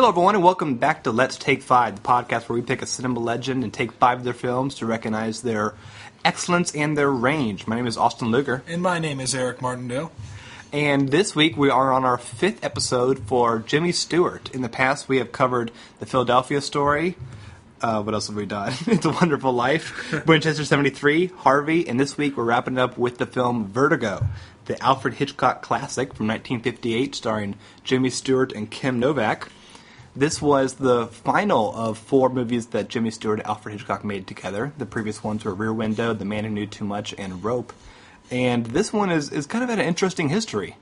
Hello, everyone, and welcome back to Let's Take 5, the podcast where we pick a cinema legend and take 5 of their films to recognize their excellence and their range. My name is Austin Luger. And my name is Ray Martindale. And this week we are on our 5th episode for Jimmy Stewart. In the past, we have covered The Philadelphia Story. What else have we done? It's a Wonderful Life, Winchester 73, Harvey, and this week we're wrapping it up with the film Vertigo, the Alfred Hitchcock classic from 1958 starring Jimmy Stewart and Kim Novak. This was the final of 4 movies that Jimmy Stewart and Alfred Hitchcock made together. The previous ones were Rear Window, The Man Who Knew Too Much, and Rope. And this one is kind of an interesting history.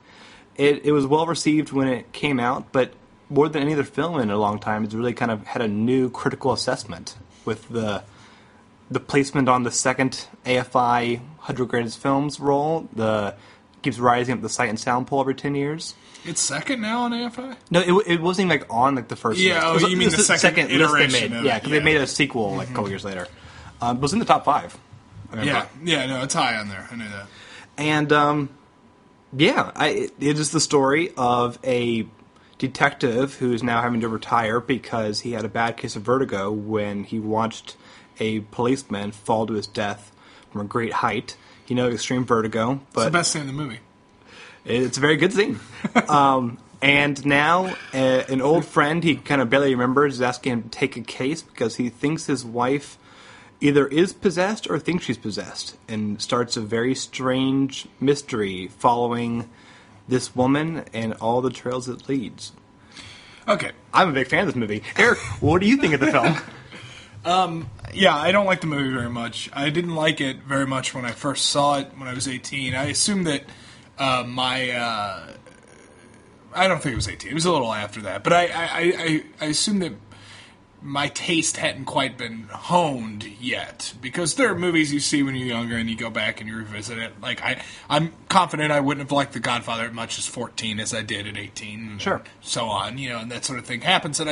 It was well received when it came out, but more than any other film in a long time, it's really kind of had a new critical assessment with the placement on the second AFI 100 Greatest Films roll. Keeps rising up the Sight and Sound poll every 10 years. It's second now on AFI? No, it wasn't even on the first list. Yeah, you mean the second iteration list they made. of Yeah, it. because they made a sequel a couple years later. It was in the top 5. No, it's high on there. I knew that. And, it is the story of a detective who is now having to retire because he had a bad case of vertigo when he watched a policeman fall to his death from a great height. He had extreme vertigo. But it's the best scene in the movie. It's a very good scene. And now an old friend he kind of barely remembers is asking him to take a case because he thinks his wife either is possessed or thinks she's possessed, and starts a very strange mystery following this woman and all the trails it leads. Okay. I'm a big fan of this movie. Eric, what do you think of the film? I don't like the movie very much. I didn't like it very much when I first saw it when I was 18. I assumed that I don't think it was 18. It was a little after that. But I assumed that my taste hadn't quite been honed yet. Because there are movies you see when you're younger and you go back and you revisit it. Like, I'm confident I wouldn't have liked The Godfather as much as 14 as I did at 18. Sure. And so on, and that sort of thing happens. And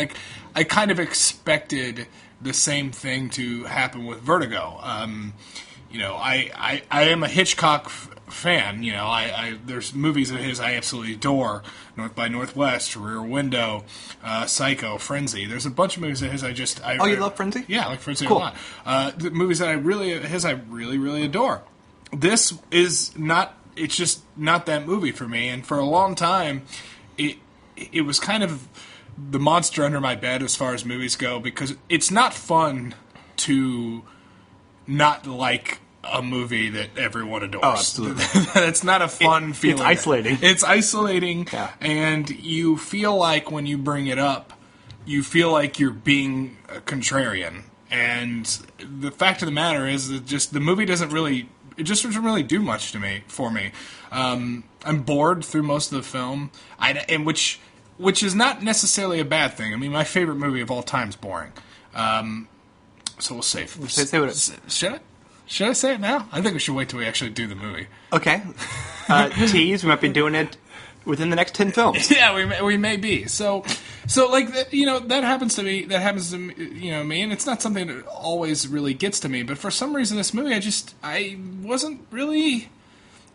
I kind of expected the same thing to happen with Vertigo. I am a Hitchcock fan. There's movies of his I absolutely adore. North by Northwest, Rear Window, Psycho, Frenzy. There's a bunch of movies of his You love Frenzy? Yeah, I like Frenzy cool. a lot. The movies that I really adore. This is not. It's just not that movie for me. And for a long time, it was kind of the monster under my bed as far as movies go, because it's not fun to not like a movie that everyone adores. Oh, absolutely. It's not a fun feeling. It's isolating. It's isolating, yeah. And you feel like when you bring it up, you feel like you're being a contrarian. And the fact of the matter is that just the movie doesn't really do much for me. I'm bored through most of the film, which is not necessarily a bad thing. I mean, my favorite movie of all time is boring. So we'll save. Should I say it now? I think we should wait till we actually do the movie. Okay. Tease, we might be doing it within the next 10 films. Yeah, we may be. So that happens to me. That happens to me, and it's not something that always really gets to me. But for some reason, this movie, I wasn't really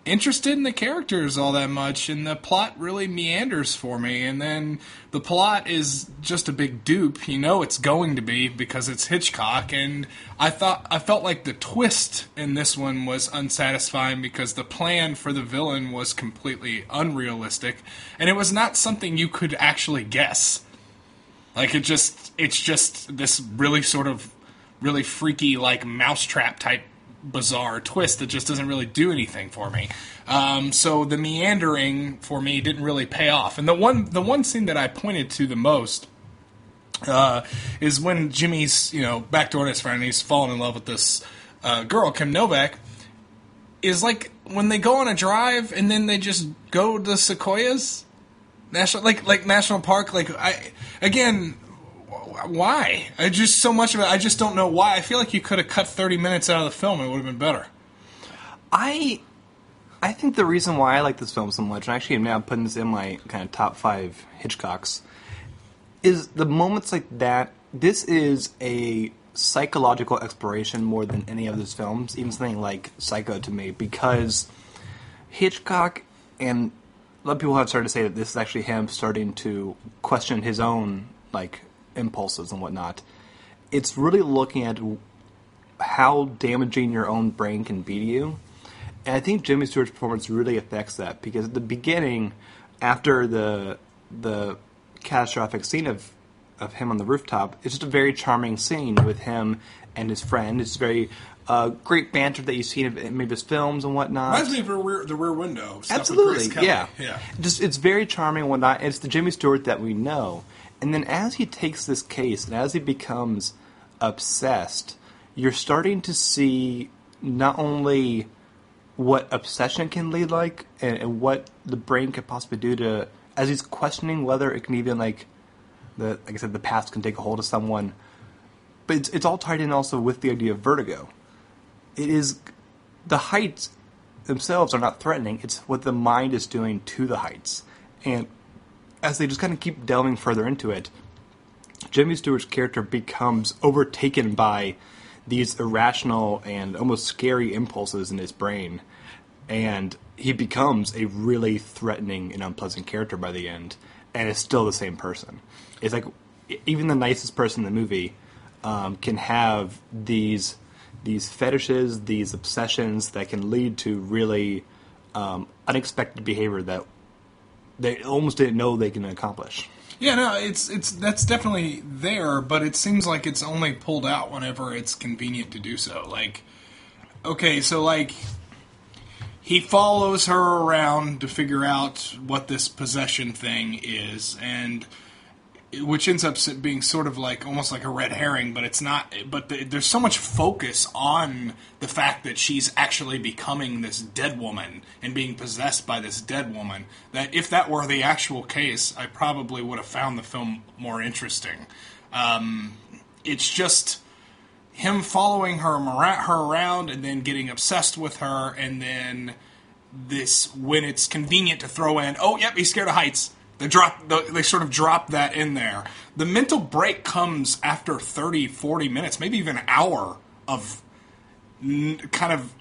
interested in the characters all that much, and the plot really meanders for me. And then the plot is just a big dupe. It's going to be because it's Hitchcock, and I felt like the twist in this one was unsatisfying because the plan for the villain was completely unrealistic, and it was not something you could actually guess. Like it's just this really sort of really freaky like mousetrap type bizarre twist that just doesn't really do anything for me. So the meandering for me didn't really pay off. And the one scene that I pointed to the most is when Jimmy's backdooring his friend and he's fallen in love with this girl, Kim Novak. Is like when they go on a drive and then they just go to Sequoias National Park. Why? So much of it, I just don't know why. I feel like you could have cut 30 minutes out of the film and it would have been better. I think the reason why I like this film so much, and actually I'm now putting this in my kind of top 5 Hitchcocks, is the moments like that. This is a psychological exploration more than any of his films, even something like Psycho to me, because Hitchcock, and a lot of people have started to say that this is actually him starting to question his own like impulses and whatnot. It's really looking at how damaging your own brain can be to you. And I think Jimmy Stewart's performance really affects that, because at the beginning, after the catastrophic scene of him on the rooftop, it's just a very charming scene with him and his friend. It's very great banter that you've seen in maybe his films and whatnot. Reminds me of the Rear Window. Stuff Absolutely, with Grace Kelly. yeah. Just it's very charming and whatnot. It's the Jimmy Stewart that we know. And then as he takes this case and as he becomes obsessed, you're starting to see not only what obsession can lead like and what the brain could possibly do to, as he's questioning whether it can even like I said, the past can take a hold of someone. But it's all tied in also with the idea of vertigo. It is, the heights themselves are not threatening, it's what the mind is doing to the heights. And as they just kind of keep delving further into it, Jimmy Stewart's character becomes overtaken by these irrational and almost scary impulses in his brain. And he becomes a really threatening and unpleasant character by the end. And is still the same person. It's like, even the nicest person in the movie can have these fetishes, these obsessions that can lead to really unexpected behavior that they almost didn't know they can accomplish. Yeah, no, it's that's definitely there, but it seems like it's only pulled out whenever it's convenient to do so. Like, okay, so like he follows her around to figure out what this possession thing is, and which ends up being sort of like almost like a red herring, but it's not. But there's so much focus on the fact that she's actually becoming this dead woman and being possessed by this dead woman that if that were the actual case, I probably would have found the film more interesting. It's just him following her around and then getting obsessed with her, and then this when it's convenient to throw in, oh, yep, he's scared of heights. They sort of drop that in there. The mental break comes after 30, 40 minutes, maybe even an hour of kind of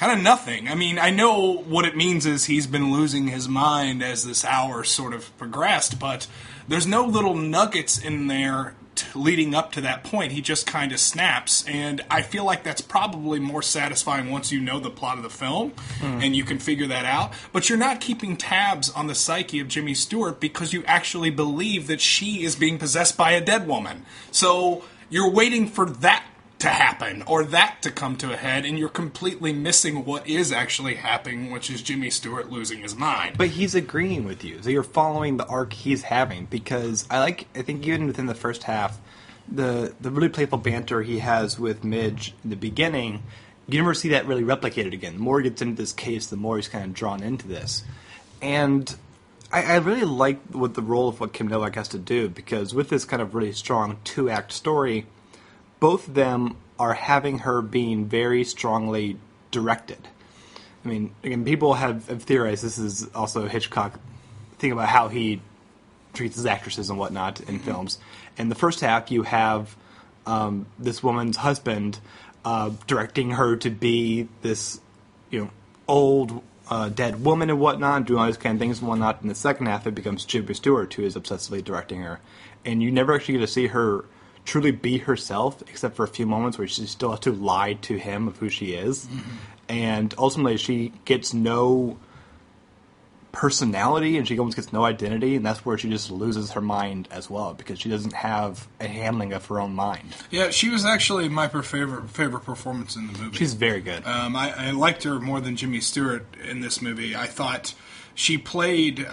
nothing. I mean, I know what it means is he's been losing his mind as this hour sort of progressed, but there's no little nuggets in there leading up to that point. He just kind of snaps, and I feel like that's probably more satisfying once you know the plot of the film and you can figure that out. But you're not keeping tabs on the psyche of Jimmy Stewart because you actually believe that she is being possessed by a dead woman. So you're waiting for that to happen or that to come to a head, and you're completely missing what is actually happening, which is Jimmy Stewart losing his mind. But he's agreeing with you, so you're following the arc he's having, because I think even within the first half, the really playful banter he has with Midge in the beginning, you never see that really replicated again. The more he gets into this case, the more he's kind of drawn into this. And I really like what the role of what Kim Novak has to do, because with this kind of really strong two-act story, both of them are having her being very strongly directed. I mean, again, people have theorized this is also Hitchcock thinking about how he treats his actresses and whatnot in films. In the first half, you have this woman's husband directing her to be this, old dead woman and whatnot, doing all these kind of things and whatnot. In the second half, it becomes Jimmy Stewart who is obsessively directing her, and you never actually get to see her truly be herself, except for a few moments where she still has to lie to him of who she is. And ultimately she gets no personality and she almost gets no identity, and that's where she just loses her mind as well, because she doesn't have a handling of her own mind. Yeah, she was actually my favorite performance in the movie. She's very good. I liked her more than Jimmy Stewart in this movie. I thought she played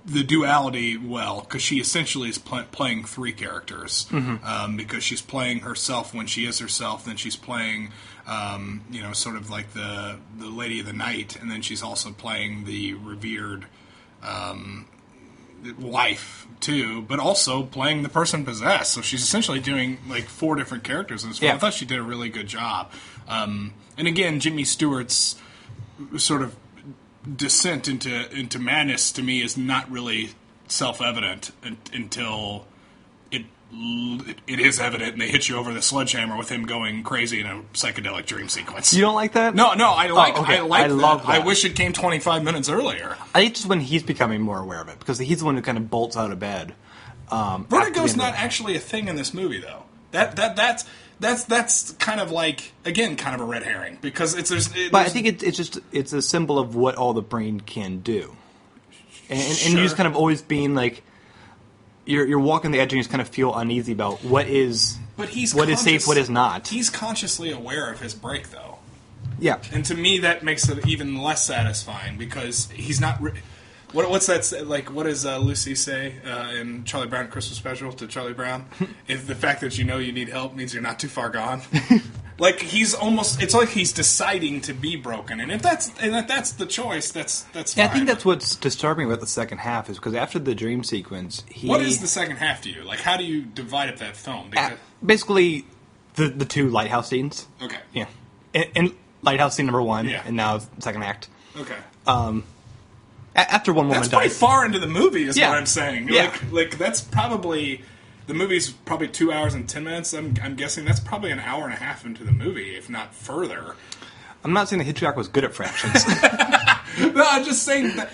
the duality well, because she essentially is playing three characters. Because she's playing herself when she is herself, then she's playing, sort of like the Lady of the Night, and then she's also playing the revered wife too, but also playing the person possessed. So she's essentially doing like four different characters in this film. Yeah. I thought she did a really good job. And again, Jimmy Stewart's sort of descent into madness to me is not really self-evident until it it is evident, and they hit you over the sledgehammer with him going crazy in a psychedelic dream sequence. You don't like that? No, I like okay. I like that. love that. I wish it came 25 minutes earlier. I think just when he's becoming more aware of it, because he's the one who kind of bolts out of bed. Vertigo's not actually a thing in this movie, though. That's kind of like, again, kind of a red herring, because But I think it's a symbol of what all the brain can do, and you just kind of always being like. You're walking the edge and you just kind of feel uneasy about what is safe, what is not. He's consciously aware of his break, though. Yeah. And to me, that makes it even less satisfying, because he's not... What's that... Like, what does Lucy say in Charlie Brown Christmas Special to Charlie Brown? If the fact that you know you need help means you're not too far gone. Like, he's almost... It's like he's deciding to be broken. And if that's the choice, that's fine. Yeah, I think that's what's disturbing about the second half, is because after the dream sequence, What is the second half to you? Like, how do you divide up that film? Because... Basically, the two lighthouse scenes. Okay. Yeah. And lighthouse scene number 1, yeah. and now second act. Okay. After one woman dies. That's pretty far into the movie, is Yeah. what I'm saying. Yeah. Like that's probably... The movie's probably 2 hours and 10 minutes. I'm guessing that's probably an hour and a half into the movie, if not further. I'm not saying that Hitchcock was good at fractions. No, I'm just saying that,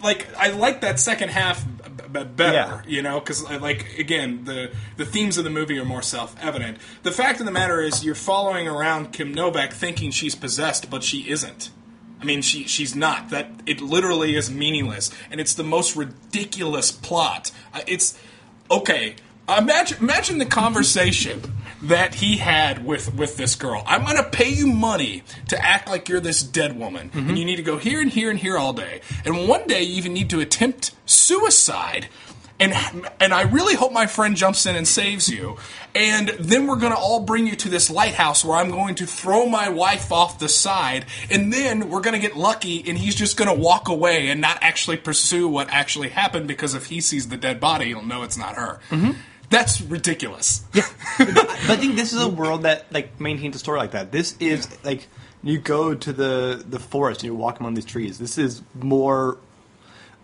like, I like that second half better, because, like, again, the themes of the movie are more self-evident. The fact of the matter is, you're following around Kim Novak thinking she's possessed, but she isn't. I mean, she's not. That it literally is meaningless, and it's the most ridiculous plot. It's okay. Imagine the conversation that he had with this girl. I'm going to pay you money to act like you're this dead woman, and you need to go here and here and here all day. And one day you even need to attempt suicide. And I really hope my friend jumps in and saves you. And then we're going to all bring you to this lighthouse where I'm going to throw my wife off the side. And then we're going to get lucky and he's just going to walk away and not actually pursue what actually happened, because if he sees the dead body, he'll know it's not her. That's ridiculous. Yeah. But I think this is a world that like maintains a story like that. This is like you go to the forest and you're walking among these trees. This is more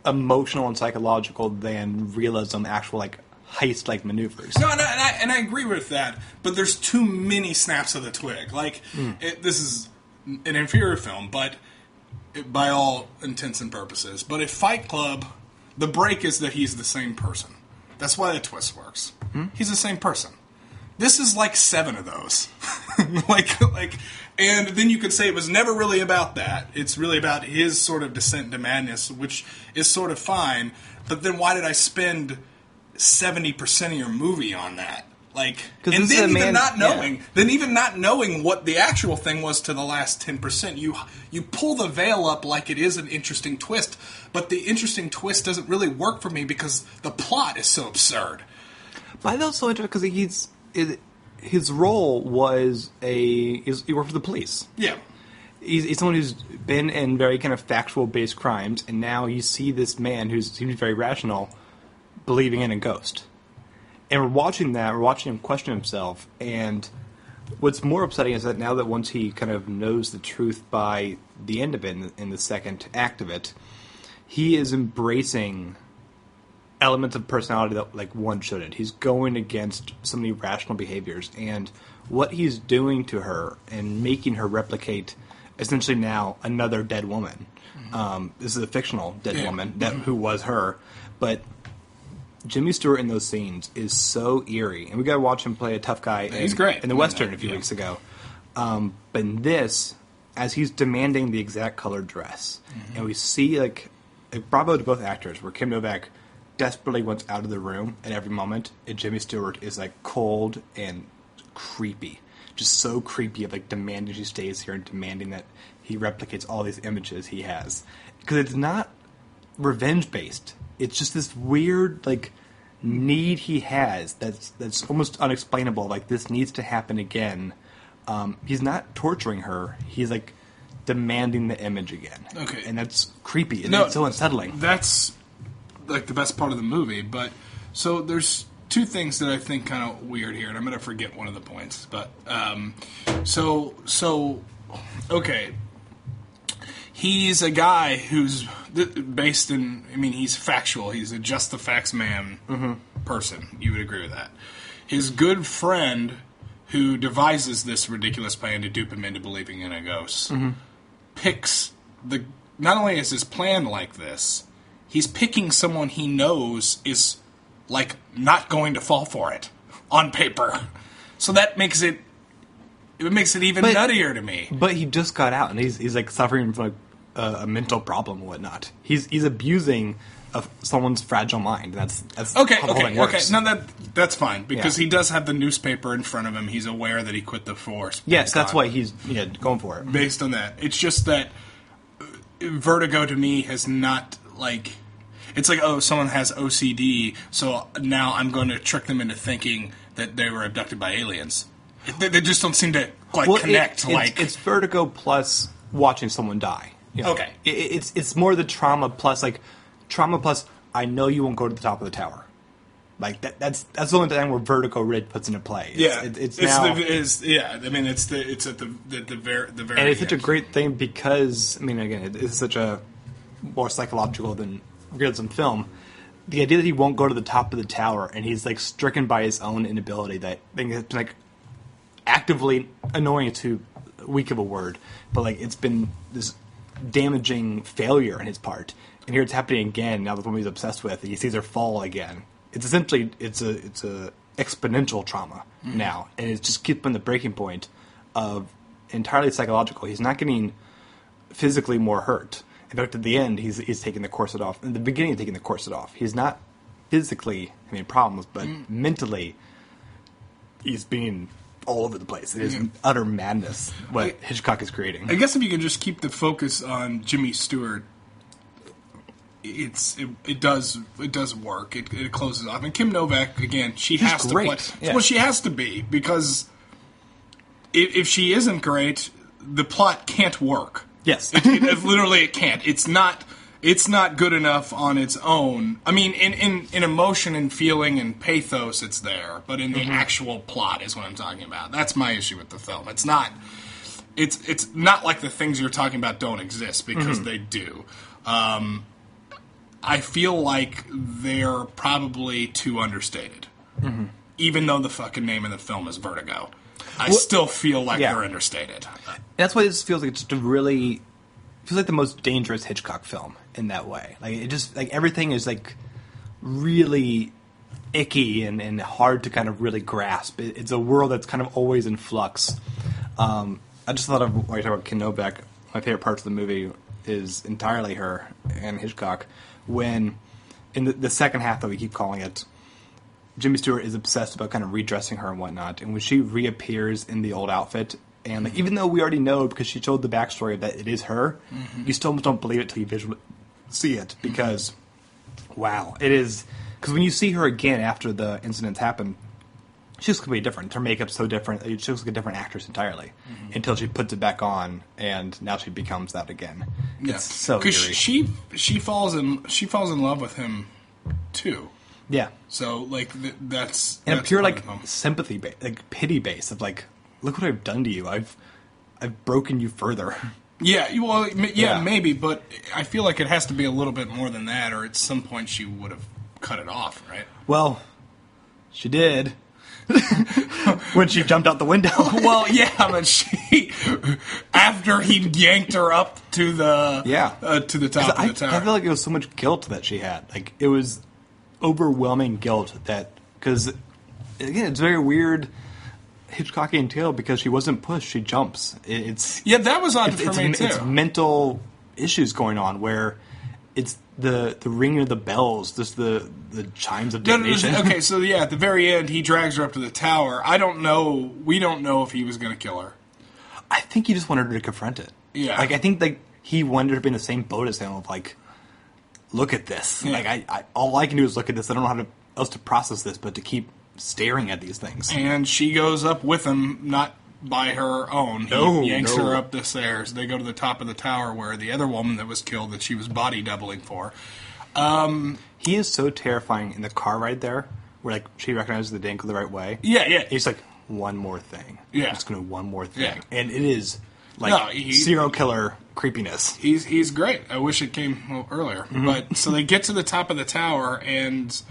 emotional and psychological than realism, actual like heist-like maneuvers. No, and I agree with that, but there's too many snaps of the twig. Like, this is an inferior film, but by all intents and purposes. But if Fight Club, the break is that he's the same person. That's why the twist works. He's the same person. This is like 7 of those. And then you could say it was never really about that. It's really about his sort of descent into madness, which is sort of fine. But then why did I spend 70% of your movie on that? Like, and then even not knowing what the actual thing was to the last 10%, you pull the veil up like it is an interesting twist, but the interesting twist doesn't really work for me because the plot is so absurd. But I thought it was so interesting because his role was he worked for the police. Yeah. He's someone who's been in very kind of factual-based crimes, and now you see this man who seems very rational believing in a ghost. And we're watching him question himself, and what's more upsetting is that now that once he kind of knows the truth by the end of it, in the second act of it, he is embracing elements of personality that like one shouldn't. He's going against some of the irrational behaviors, and what he's doing to her and making her replicate essentially now another dead woman. This is a fictional dead woman who was her, but Jimmy Stewart in those scenes is so eerie, and we got to watch him play a tough guy. He's great in the Western a few weeks ago. But in this, as he's demanding the exact colored dress, and we see like bravo to both actors, where Kim Novak desperately wants out of the room at every moment, and Jimmy Stewart is like cold and creepy, just so creepy of like demanding she stays here and demanding that he replicates all these images he has, because it's not revenge based. It's just this weird like need he has that's almost unexplainable. Like, this needs to happen again. He's not torturing her. He's like demanding the image again. Okay, and that's creepy. And it's so unsettling. That's like the best part of the movie. But so there's two things that I think kind of weird here, and I'm going to forget one of the points. But okay. He's a guy who's based in, I mean, he's factual. He's a just the facts man person. You would agree with that. His good friend, who devises this ridiculous plan to dupe him into believing in a ghost, picks the... Not only is his plan like this, he's picking someone he knows is, like, not going to fall for it on paper. So that makes it... It makes it even nuttier to me. But he just got out, and he's like suffering from a mental problem and whatnot. He's abusing of someone's fragile mind. That's okay. how the whole thing works. No, that's fine because he does have the newspaper in front of him. He's aware that he quit the force. Yes, that's why he's going for it. Based on that, it's just that Vertigo to me has not like. It's like, oh, someone has OCD, so now I'm going to trick them into thinking that they were abducted by aliens. They just don't seem to connect. It's Vertigo plus watching someone die. Okay, it's more the trauma plus I know you won't go to the top of the tower. Like that's the only time where Vertigo really puts into play. It's now. I mean, it's at the very and it's such a great thing because I mean, again, it's such a more psychological than realism film. The idea that he won't go to the top of the tower and he's like stricken by his own inability, that thing has been like actively annoying to weak of a word, but like it's been this damaging failure on his part, and here it's happening again now that the woman he's obsessed with, he sees her fall again. It's essentially it's a exponential trauma now, and it just keeps on the breaking point of entirely psychological. He's not getting physically more hurt. In fact, at the end, he's taking the corset off. In the beginning, he's taking the corset off. He's not physically having problems, but mentally, he's being all over the place. It is utter madness what Hitchcock is creating. I guess if you could just keep the focus on Jimmy Stewart, it does work. It closes off. And Kim Novak, again, she's has to great. play. Yeah. Well, she has to be, because if she isn't great, the plot can't work. Yes. Literally it can't. It's not good enough on its own. I mean, in emotion and feeling and pathos, it's there, but in the actual plot is what I'm talking about. That's my issue with the film. It's not like the things you're talking about don't exist, because they do. I feel like they're probably too understated, even though the fucking name of the film is Vertigo. I still feel like they're understated. That's why this feels like it's just feels like the most dangerous Hitchcock film in that way. Like it just like everything is like really icky and hard to kind of really grasp. It's a world that's kind of always in flux. I just thought of when you talk about Kim Novak, my favorite parts of the movie is entirely her and Hitchcock. When in the second half that we keep calling it, Jimmy Stewart is obsessed about kind of redressing her and whatnot, and when she reappears in the old outfit, and like, even though we already know because she told the backstory that it is her, you still don't believe it till you visually see it, because wow, it is. Because when you see her again after the incidents happen, she looks completely different. Her makeup's so different. She looks like a different actress entirely until she puts it back on, and now she becomes that again. Yeah. It's so eerie. Because she falls in love with him too. Yeah. So like that's a pure like sympathy base, like pity base of like, look what I've done to you. I've broken you further. Yeah. Well, yeah, maybe, but I feel like it has to be a little bit more than that, or at some point she would have cut it off, right? Well, she did. When she jumped out the window. Well, yeah, but she after he yanked her up to the to the top of the tower. I feel like it was so much guilt that she had. Like it was overwhelming guilt that, because again, it's very weird Hitchcockian tale because she wasn't pushed, she jumps. That was odd for me too. It's mental issues going on where it's the ringing of the bells, just the chimes of divination. Okay, so yeah, at the very end, he drags her up to the tower. We don't know if he was going to kill her. I think he just wanted her to confront it. Yeah. Like, I think like he wanted her to be in the same boat as him of like, look at this. Yeah. Like, I all I can do is look at this. I don't know how else to process this, but to keep staring at these things. And she goes up with him, not by her own. He yanks her up the stairs. They go to the top of the tower where the other woman that was killed, that she was body doubling for. He is so terrifying in the car ride there, where like she recognizes the didn't go the right way. Yeah. He's like, one more thing. Yeah. I'm just going to one more thing. Yeah. And it is like serial killer creepiness. He's great. I wish it came earlier. But so they get to the top of the tower, and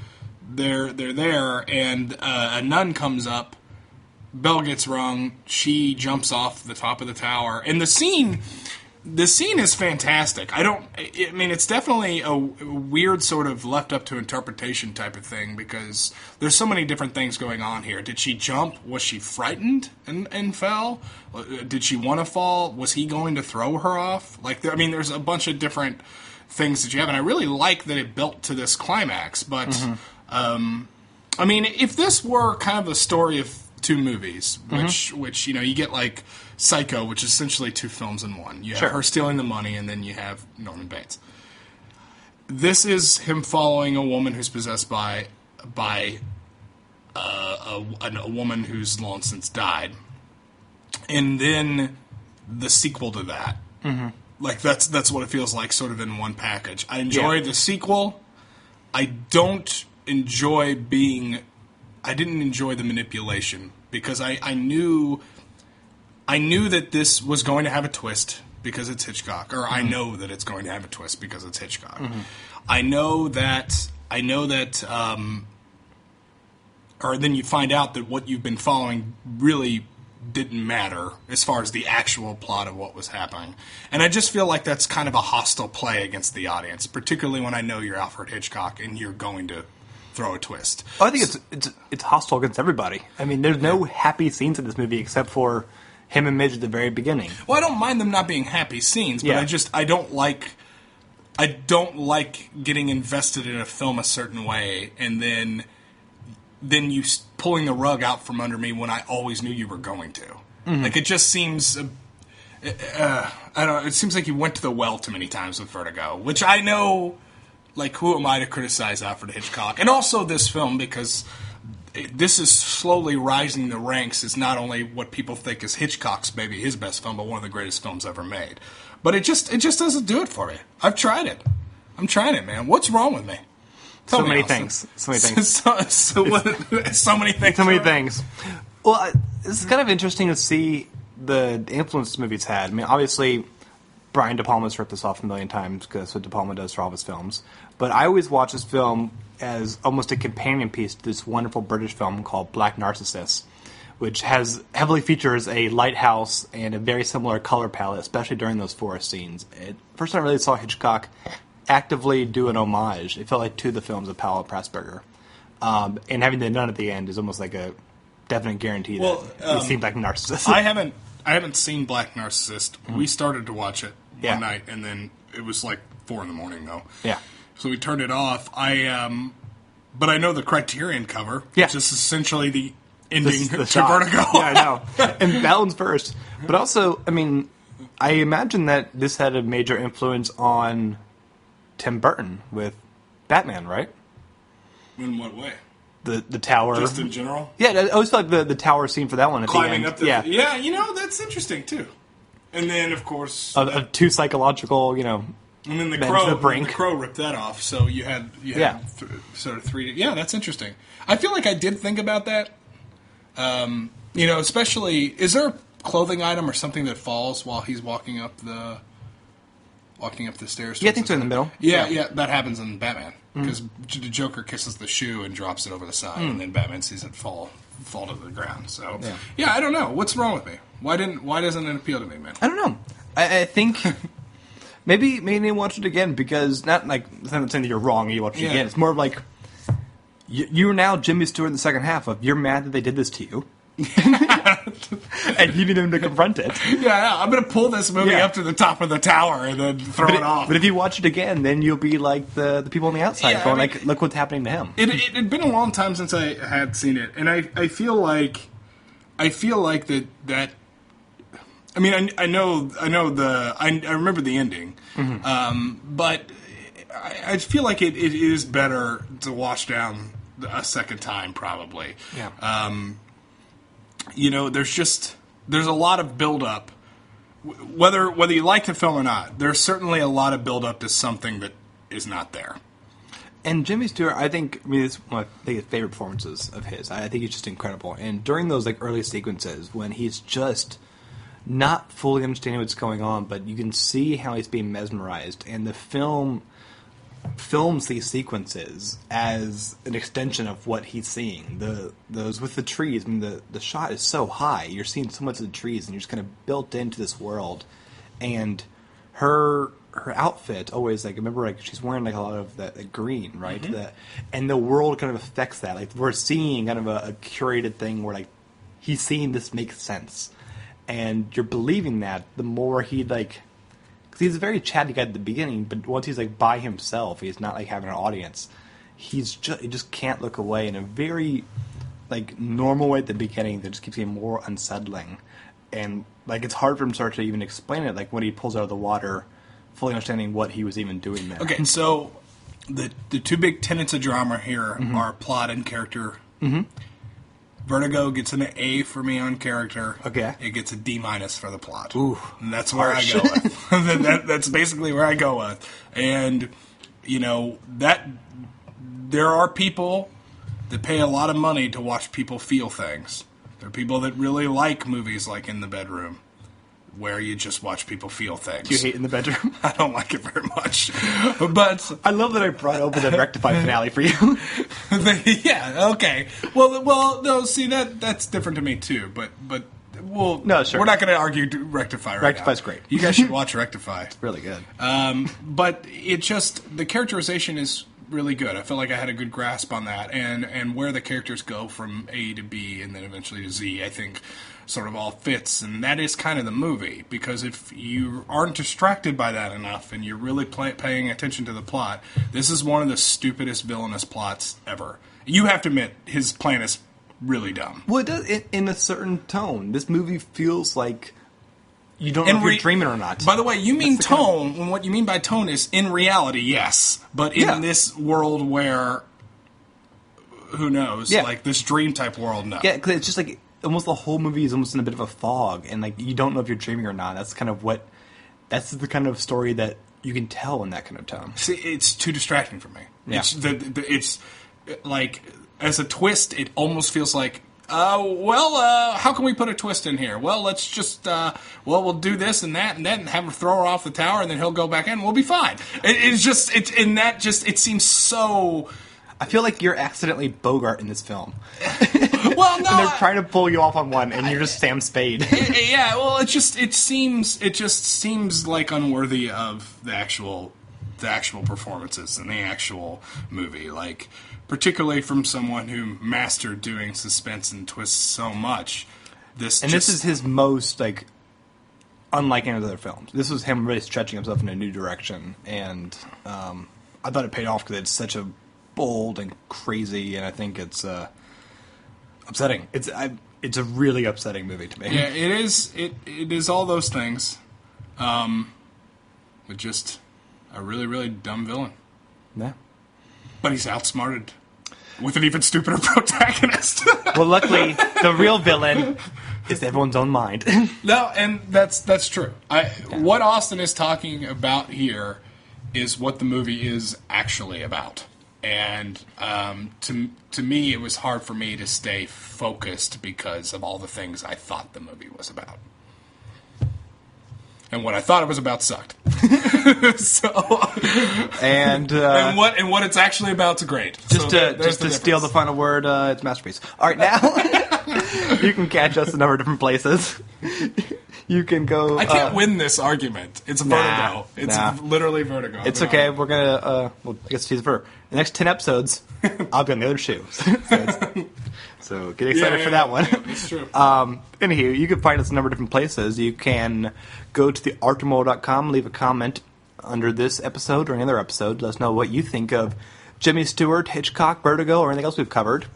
they're there, and a nun comes up. Bell gets rung. She jumps off the top of the tower, and the scene is fantastic. I mean, it's definitely a weird sort of left up to interpretation type of thing because there's so many different things going on here. Did she jump? Was she frightened and fell? Did she want to fall? Was he going to throw her off? There's a bunch of different things that you have, and I really like that it built to this climax. But if this were kind of the story of two movies, which you get like Psycho, which is essentially two films in one. You have her stealing the money, and then you have Norman Bates. This is him following a woman who's possessed by a woman who's long since died, and then the sequel to that. Like that's what it feels like, sort of in one package. I enjoy the sequel. I didn't enjoy the manipulation because I knew that this was going to have a twist because it's Hitchcock, or I know that it's going to have a twist because it's Hitchcock. I know that, or then you find out that what you've been following really didn't matter as far as the actual plot of what was happening. And I just feel like that's kind of a hostile play against the audience, particularly when I know you're Alfred Hitchcock and you're going to throw a twist. Well, I think it's hostile against everybody. I mean, there's no happy scenes in this movie except for him and Midge at the very beginning. Well, I don't mind them not being happy scenes, but I don't like getting invested in a film a certain way and then you pulling the rug out from under me when I always knew you were going to. Like, it just seems I don't know, it seems like you went to the well too many times with Vertigo, which I know, like, who am I to criticize Alfred Hitchcock? And also this film, because this is slowly rising the ranks as not only what people think is Hitchcock's maybe his best film, but one of the greatest films ever made. But it just doesn't do it for me. I've tried it. I'm trying it, man. What's wrong with me? So many things. So many things. So many things. So many things. Well, it's kind of interesting to see the influence this movie's had. I mean, obviously, Brian De Palma's ripped this off a million times because that's what De Palma does for all of his films. But I always watch this film as almost a companion piece to this wonderful British film called Black Narcissus, which heavily features a lighthouse and a very similar color palette, especially during those forest scenes. First time I really saw Hitchcock actively do an homage, it felt like, to the films of Powell Pressburger. And having the nun at the end is almost like a definite guarantee that you've seen Black Narcissus. I haven't seen Black Narcissus. We started to watch it one night, and then it was like 4 a.m, though. Yeah. So we turned it off. But I know the Criterion cover, which is essentially the ending to Vertigo. Yeah, I know. And that one's first. But also, I mean, I imagine that this had a major influence on Tim Burton with Batman, right? In what way? The tower. Just in general? Yeah, I always felt like the tower scene for that one at Climbing the end. Up the... Yeah, that's interesting, too. And then, of course... Of two psychological, And then the Crow ripped that off, so you had sort of 3D... Yeah, that's interesting. I feel like I did think about that. Especially... Is there a clothing item or something that falls while he's walking up the stairs? Yeah, I think so, in the middle. Yeah, that happens in Batman. Because the Joker kisses the shoe and drops it over the side, and then Batman sees it fall to the ground. So, I don't know. What's wrong with me? Why doesn't it appeal to me, man? I don't know. I think maybe you watch it again, because not like I'm not saying that you're wrong and you watch it again. It's more of like you're now Jimmy Stewart in the second half of you're mad that they did this to you. And you need him to confront it. Yeah, I'm going to pull this movie up to the top of the tower and then throw it off. But if you watch it again, then you'll be like the people on the outside going, like, look what's happening to him. It had been a long time since I had seen it, and I feel like that. I mean, I remember the ending, but I feel like it is better to watch down a second time, probably. Yeah. There's a lot of build-up. Whether you like the film or not, there's certainly a lot of build-up to something that is not there. And Jimmy Stewart, it's one of my favorite performances of his. I think he's just incredible. And during those early sequences when he's just not fully understanding what's going on, but you can see how he's being mesmerized, and the film films these sequences as an extension of what he's seeing. Those with the trees. I mean, the shot is so high. You're seeing so much of the trees, and you're just kind of built into this world. And her outfit always, like, remember, like, she's wearing like a lot of that green, right? And the world kind of affects that. Like, we're seeing kind of a curated thing where, like, he's seeing this make sense, and you're believing that the more he, like, because he's a very chatty guy at the beginning, but once he's, like, by himself, he's not, like, having an audience. He just can't look away in a very, like, normal way at the beginning that just keeps getting more unsettling. And, like, it's hard for him to start to even explain it, like, when he pulls out of the water, fully understanding what he was even doing there. Okay, so the two big tenets of drama here are plot and character. Vertigo gets an A for me on character. Okay. It gets a D- for the plot. Ooh, and that's where I go with. That's basically where I go with. And, you know, that there are people that pay a lot of money to watch people feel things. There are people that really like movies like In the Bedroom, where you just watch people feel things. Do you hate In the Bedroom? I don't like it very much. But I love that I brought over the Rectify finale for you. yeah, okay. Well, no, see, that's different to me, too. But we're not going to argue Rectify right Rectify's now. great. You guys should watch Rectify. It's really good. But it just, the characterization is really good. I feel like I had a good grasp on that. And where the characters go from A to B and then eventually to Z, I think sort of all fits, and that is kind of the movie, because if you aren't distracted by that enough and you're really paying attention to the plot, this is one of the stupidest villainous plots ever. You have to admit, his plan is really dumb. Well, it does, in a certain tone. This movie feels like you don't know if you're dreaming or not. By the way, you mean tone, and what you mean by tone is, in reality, yes, but in this world where, who knows, like this dream-type world, no. Yeah, because it's just like, almost the whole movie is almost in a bit of a fog, and like you don't know if you're dreaming or not. That's the kind of story that you can tell in that kind of tone. See, it's too distracting for me. Yeah. It's like, as a twist, it almost feels like, how can we put a twist in here? Well, let's just, we'll do this and that and have him throw her off the tower, and then he'll go back in, and we'll be fine. It seems so. I feel like you're accidentally Bogart in this film. Well, no, and they're trying to pull you off on one, and you're just Sam Spade. Yeah, well, it just seems like unworthy of the actual performances in the actual movie. Like, particularly from someone who mastered doing suspense and twists so much. This is his most, like, unlike any other films. This was him really stretching himself in a new direction, and I thought it paid off because it's such a bold and crazy, and I think it's upsetting. It's a really upsetting movie to me. Yeah, it is. It is all those things, with just a really, really dumb villain. Yeah, but he's outsmarted with an even stupider protagonist. Well, luckily, the real villain is everyone's own mind. No, and that's true. What Austin is talking about here is what the movie is actually about. And to me, it was hard for me to stay focused because of all the things I thought the movie was about. And what I thought it was about sucked. And what it's actually about's great. Just to steal the final word, it's a masterpiece. All right, now you can catch us in a number of different places. You can go. I can't win this argument. It's Vertigo. It's literally Vertigo. It's okay. We're gonna. I guess tease for the next 10 episodes. I'll be on the other shoe. So get excited for that one. Yeah, it's true. Anywho, you can find us in a number of different places. You can go to theartofmoral.com, leave a comment under this episode or any other episode. Let us know what you think of Jimmy Stewart, Hitchcock, Vertigo, or anything else we've covered.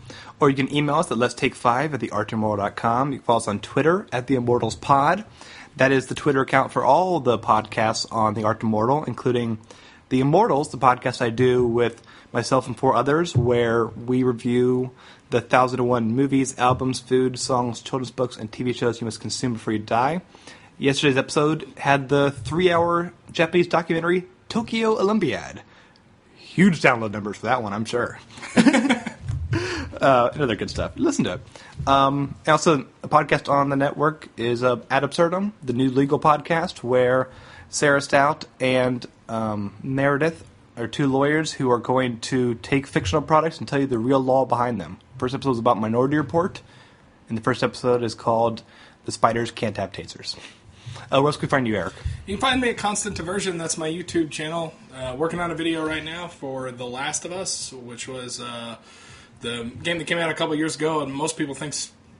Or you can email us at letstake5@theartofmoral.com. You can follow us on Twitter at @theImmortalsPod. That is the Twitter account for all the podcasts on The Art Immortal, including The Immortals, the podcast I do with myself and 4 others, where we review the 1001 movies, albums, food, songs, children's books, and TV shows you must consume before you die. Yesterday's episode had the 3-hour Japanese documentary, Tokyo Olympiad. Huge download numbers for that one, I'm sure. Another good stuff. Listen to it. Also, a podcast on the network is Ad Absurdum, the new legal podcast, where Sarah Stout and Meredith are two lawyers who are going to take fictional products and tell you the real law behind them. First episode is about Minority Report, and the first episode is called The Spiders Can't Have Tasers. Where else can we find you, Eric? You can find me at Constant Diversion. That's my YouTube channel. Working on a video right now for The Last of Us, which was the game that came out a couple years ago, and most people think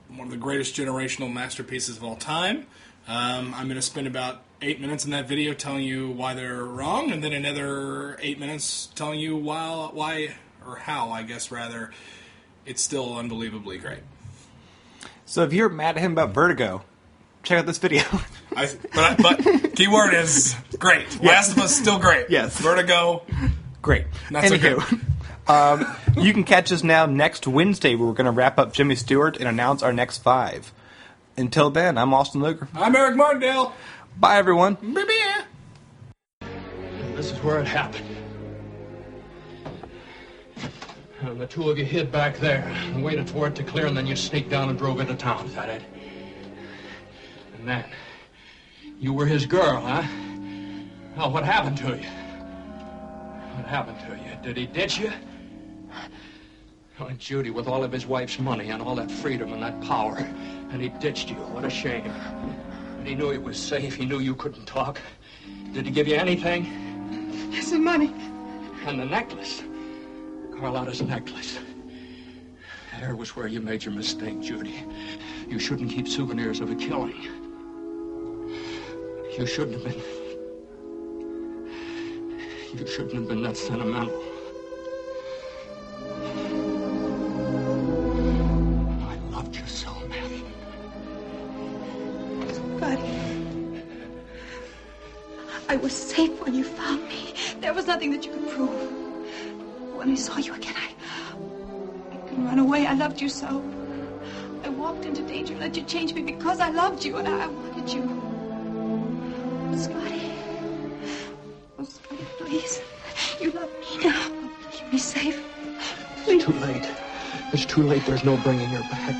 one of the greatest generational masterpieces of all time. I'm going to spend about 8 minutes in that video telling you why they're wrong, and then another 8 minutes telling you why or how, I guess, rather, it's still unbelievably great. So if you're mad at him about Vertigo, check out this video. But keyword is great. Yes. Last of Us, still great. Yes. Vertigo, great. Not so good. You can catch us now next Wednesday, where we're going to wrap up Jimmy Stewart and announce our next 5. Until then, I'm Austin Luger. I'm Eric Martindale. Bye, everyone. Bye-bye. This is where it happened. And the two of you hid back there and waited for it to clear, and then you sneaked down and drove into town. Is that it? And then, you were his girl, huh? Well, what happened to you? What happened to you? Did he ditch you? Oh, and Judy, with all of his wife's money and all that freedom and that power, and he ditched you. What a shame. And he knew it was safe. He knew you couldn't talk. Did he give you anything? Yes, and money. And the necklace. Carlotta's necklace. There was where you made your mistake, Judy. You shouldn't keep souvenirs of a killing. You shouldn't have been... You shouldn't have been that sentimental. I loved you so, man. But I was safe when you found me. There was nothing that you could prove. When I saw you again, I couldn't run away. I loved you so. I walked into danger and let you change me because I loved you and I wanted you. Scotty. Oh, Scotty, please. You love me now. Keep me safe. Please. It's too late. It's too late. There's no bringing her back.